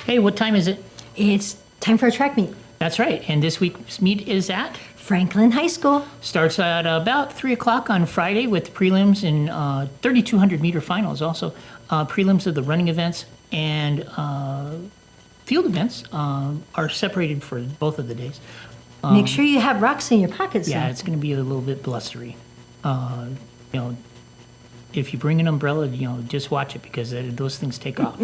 Hey, what time is it? It's time for a track meet. That's right. And this week's meet is at? Franklin High School. Starts at about 3 o'clock on Friday with prelims and 3,200 meter finals also. Prelims of the running events and field events are separated for both of the days. Make sure you have rocks in your pockets. Yeah, though. it's going to be a little bit blustery. If you bring an umbrella, just watch it because those things take off.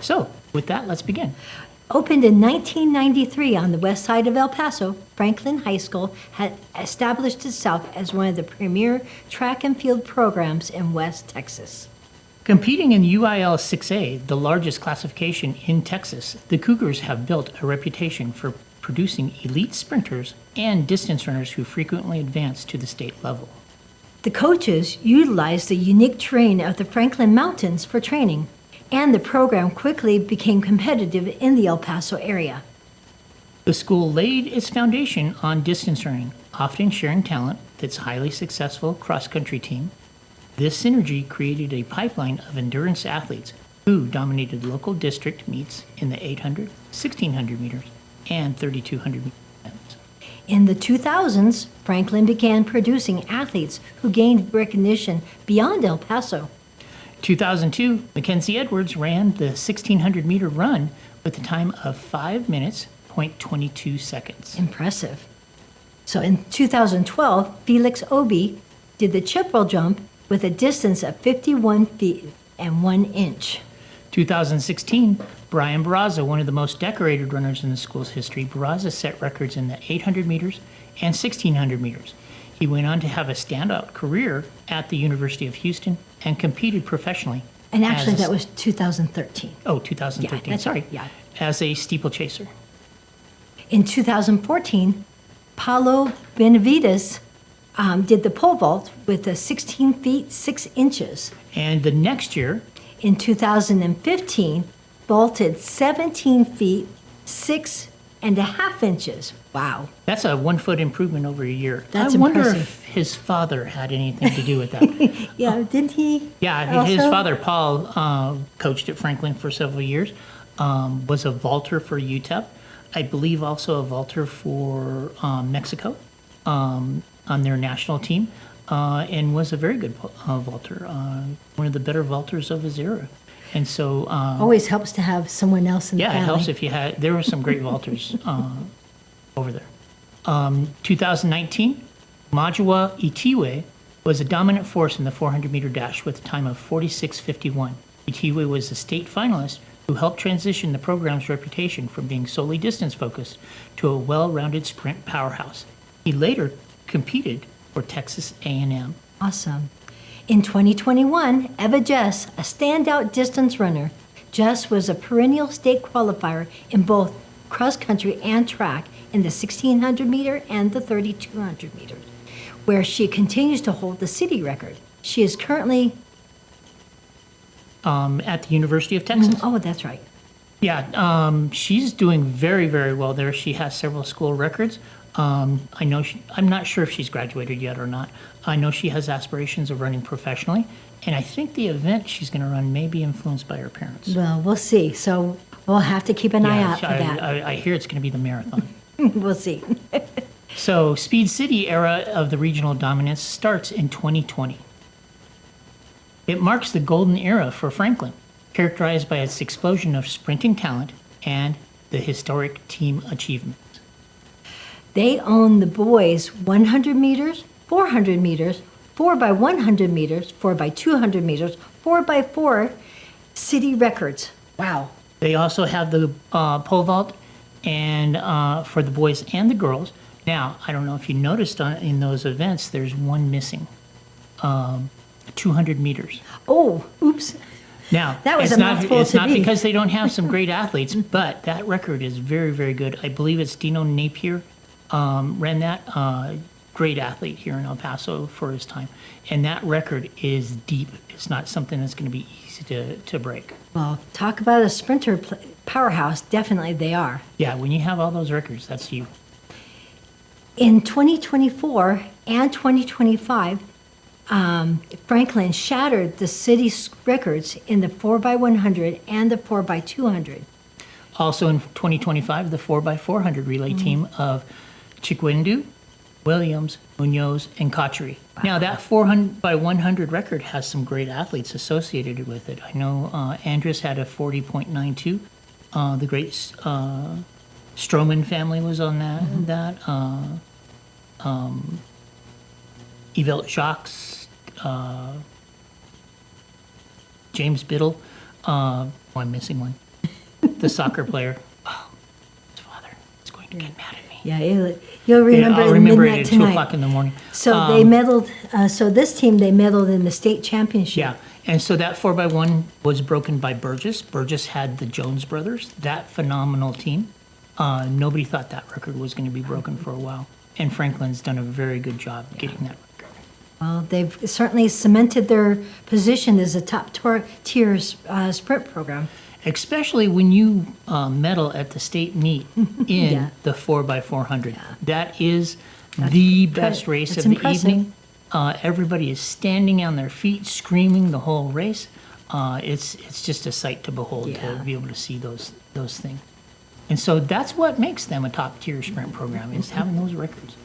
So, with that, let's begin. Opened in 1993 on the west side of El Paso, Franklin High School had established itself as one of the premier track and field programs in West Texas. Competing in UIL 6A, the largest classification in Texas, the Cougars have built a reputation for producing elite sprinters and distance runners who frequently advance to the state level. The coaches utilized the unique terrain of the Franklin Mountains for training, and the program quickly became competitive in the El Paso area. The school laid its foundation on distance running, often sharing talent with its highly successful cross-country team. This synergy created a pipeline of endurance athletes who dominated local district meets in the 800, 1600 meters, and 3200 meters. In the 2000s, Franklin began producing athletes who gained recognition beyond El Paso. 2002, Mackenzie Edwards ran the 1600 meter run with a time of 5 minutes, 0.22 seconds. Impressive. So in 2012, Felix Obi did the chip roll jump with a distance of 51 feet and 1 inch. 2016, Brian Barraza, one of the most decorated runners in the school's history. Barraza set records in the 800 meters and 1600 meters. He went on to have a standout career at the University of Houston and competed professionally. And actually, that was 2013. Oh, 2013, Yeah, that's sorry. right, yeah. As a steeplechaser. In 2014, Paulo Benavides did the pole vault with a 16 feet 6 inches. And the next year, In 2015, vaulted 17 feet 6.5 inches. Wow. that's a 1 foot improvement over a year. That's I wonder impressive. if his father had anything to do with that. Yeah, didn't he? Yeah, his also? father, Paul, coached at Franklin for several years, was a vaulter for UTEP. I believe also a vaulter for Mexico on their national team, and was a very good vaulter, one of the better vaulters of his era. And so, Always helps to have someone else in the yeah, family. it helps if you had, there were some great vaulters over there. 2019, Majua Itiwe was a dominant force in the 400 meter dash with a time of 46:51. Itiwe was a state finalist who helped transition the program's reputation from being solely distance focused to a well-rounded sprint powerhouse. He later competed for Texas A&M. Awesome. In 2021, Eva Jess, a standout distance runner. Jess was a perennial state qualifier in both cross country and track in the 1600 meter and the 3200 meters, where she continues to hold the city record. She is currently, At the University of Texas. oh, that's right. Yeah, she's doing very, very well there. She has several school records. I know I'm not sure if she's graduated yet or not. I know she has aspirations of running professionally, and I think the event she's going to run may be influenced by her parents. Well, we'll see. So we'll have to keep an eye out for that. I hear it's going to be the marathon. We'll see. So, Speed City era of the regional dominance starts in 2020. It marks the golden era for Franklin, characterized by its explosion of sprinting talent and the historic team achievements. They own the boys 100 meters, 400 meters, 4x100 meters, 4x200 meters, 4x4 city records. Wow. They also have the pole vault and for the boys and the girls. Now, I don't know if you noticed in those events, there's one missing, 200 meters. Oh, oops. Now, That was it's a not, mouthful it's to not be. because they don't have some great athletes, but that record is very, very good. I believe it's Dino Napier ran that. Great athlete here in El Paso for his time. And that record is deep. It's not something that's going to be easy to break. Well, talk about a sprinter powerhouse. Definitely they are. Yeah, when you have all those records, that's you. In 2024 and 2025, Franklin shattered the city's records in the 4x100 and the 4x200. Also in 2025, the 4x400 relay team of Chikwindu, Williams, Munoz, and Kachri. Now, that 400x100 record has some great athletes associated with it. I know Andrus had a 40.92. The great Stroman family was on that. Yvette Jacques, James Biddle. Oh, I'm missing one. The soccer player. Oh, his father is going to get mad at me. Yeah, you'll remember I'll at remember it midnight at 2 tonight. o'clock in the morning. So they medaled. So this team, they medaled in the state championship. Yeah, and so that 4x1 was broken by Burgess. Burgess had the Jones brothers, that phenomenal team. Nobody thought that record was going to be broken for a while, and Franklin's done a very good job getting that record. Well, they've certainly cemented their position as a top-tier sprint program. Especially when you medal at the state meet in Yeah. the 4x400. That is the best race that's of the impressive. evening. Everybody is standing on their feet, screaming the whole race. It's just a sight to behold Yeah. to be able to see those things. And so that's what makes them a top-tier sprint program, is having those records.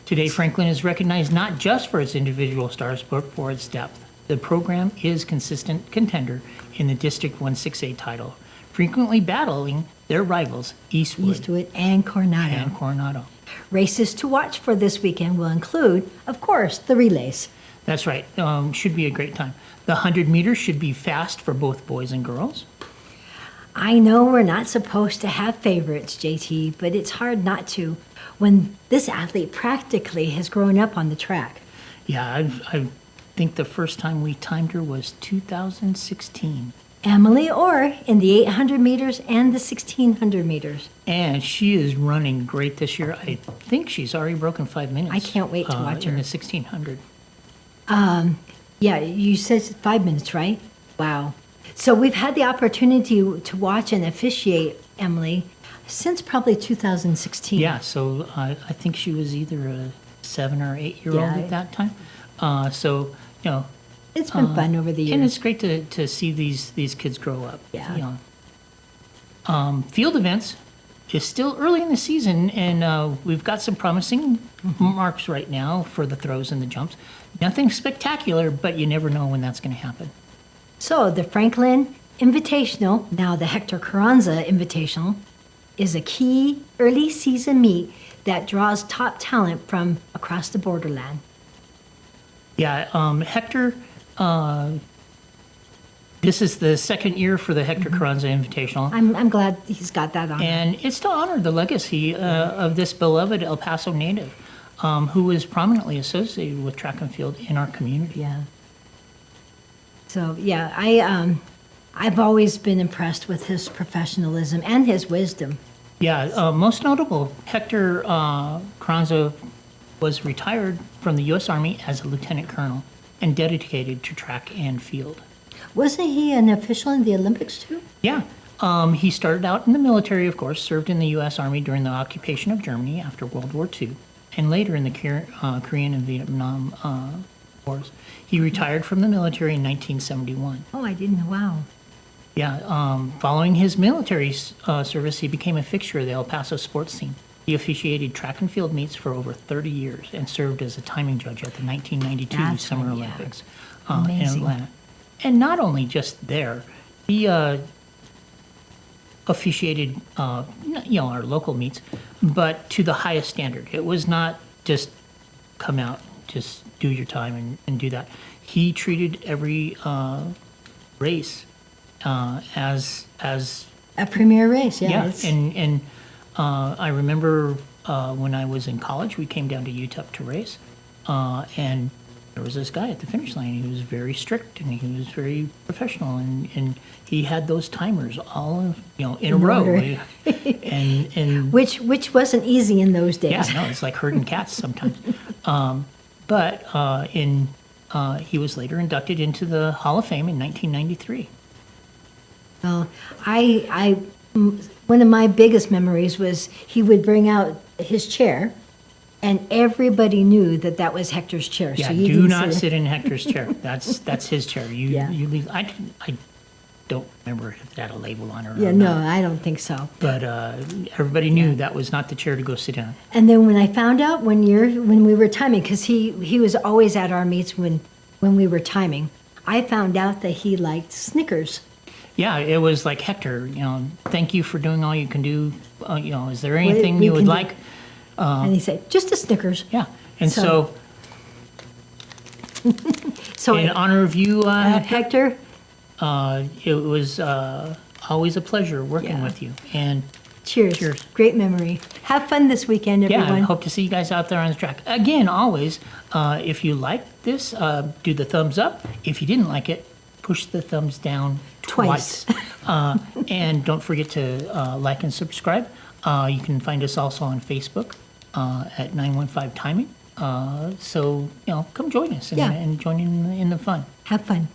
Today, Franklin is recognized not just for its individual stars, but for its depth. The program is consistent contender in the District 168 title, frequently battling their rivals, Eastwood and Coronado. and Coronado. Races to watch for this weekend will include, of course, the relays. That's right. Should be a great time. The 100 meters should be fast for both boys and girls. I know we're not supposed to have favorites, JT, but it's hard not to when this athlete practically has grown up on the track. Yeah, I think the first time we timed her was 2016. Emily Orr in the 800 meters and the 1600 meters. And she is running great this year. I think she's already broken 5 minutes. I can't wait to watch in her. the 1600. Yeah, you said 5 minutes, right? Wow. So we've had the opportunity to watch and officiate Emily since probably 2016. Yeah, so I think she was either a 7 or 8-year-old Yeah. at that time. So, It's been fun over the years. and it's great to see these kids grow up. Yeah. Field events is still early in the season, and we've got some promising marks right now for the throws and the jumps. Nothing spectacular, but you never know when that's going to happen. So the Franklin Invitational, now the Hector Carranza Invitational, is a key early season meet that draws top talent from across the borderland. Yeah, Hector, this is the second year for the Hector Carranza Invitational. I'm glad he's got that on. And it's to honor the legacy of this beloved El Paso native who is prominently associated with track and field in our community. Yeah. So yeah, I've always been impressed with his professionalism and his wisdom. Yeah, most notable, Hector Carranza was retired from the U.S. Army as a lieutenant colonel and dedicated to track and field. Wasn't he an official in the Olympics too? Yeah, he started out in the military, of course, served in the U.S. Army during the occupation of Germany after World War II, and later in the Korean and Vietnam wars. He retired from the military in 1971. Oh, I didn't know. Wow. Yeah, following his military service, he became a fixture of the El Paso sports scene. He officiated track and field meets for over 30 years and served as a timing judge at the 1992 That's Summer right, yeah. Olympics in Amazing. Atlanta. And not only just there, he officiated, our local meets, but to the highest standard. It was not just come out, just do your time and do that. He treated every race as A premier race, yeah. yeah, it's- and I remember when I was in college, we came down to UTEP to race, and there was this guy at the finish line. He was very strict and he was very professional, and he had those timers all in a row, order. and which wasn't easy in those days. yeah, no, it's like herding cats sometimes. He was later inducted into the Hall of Fame in 1993. Well, one of my biggest memories was he would bring out his chair And everybody knew that that was Hector's chair. Yeah, so you do didn't not sit in Hector's chair. That's his chair. Yeah. You leave. I don't remember if it had a label on it or Yeah, not. no, I don't think so. But everybody knew that was not the chair to go sit down. And then when I found out when we were timing, because he was always at our meets when we were timing, I found out that he liked Snickers. Yeah, it was like, Hector, thank you for doing all you can do. Is there anything we you would can do. like? And he said, just a Snickers. Yeah. And so So in honor of you, Hector, Hector, it was always a pleasure working Yeah. with you. And cheers. Cheers. Great memory. Have fun this weekend, yeah, I everyone. hope to see you guys out there on the track. Again, always, if you liked this, do the thumbs up. If you didn't like it, push the thumbs down twice. And don't forget to like and subscribe. You can find us also on Facebook at 915 Timing. So, come join us Yeah. and join in the fun. Have fun.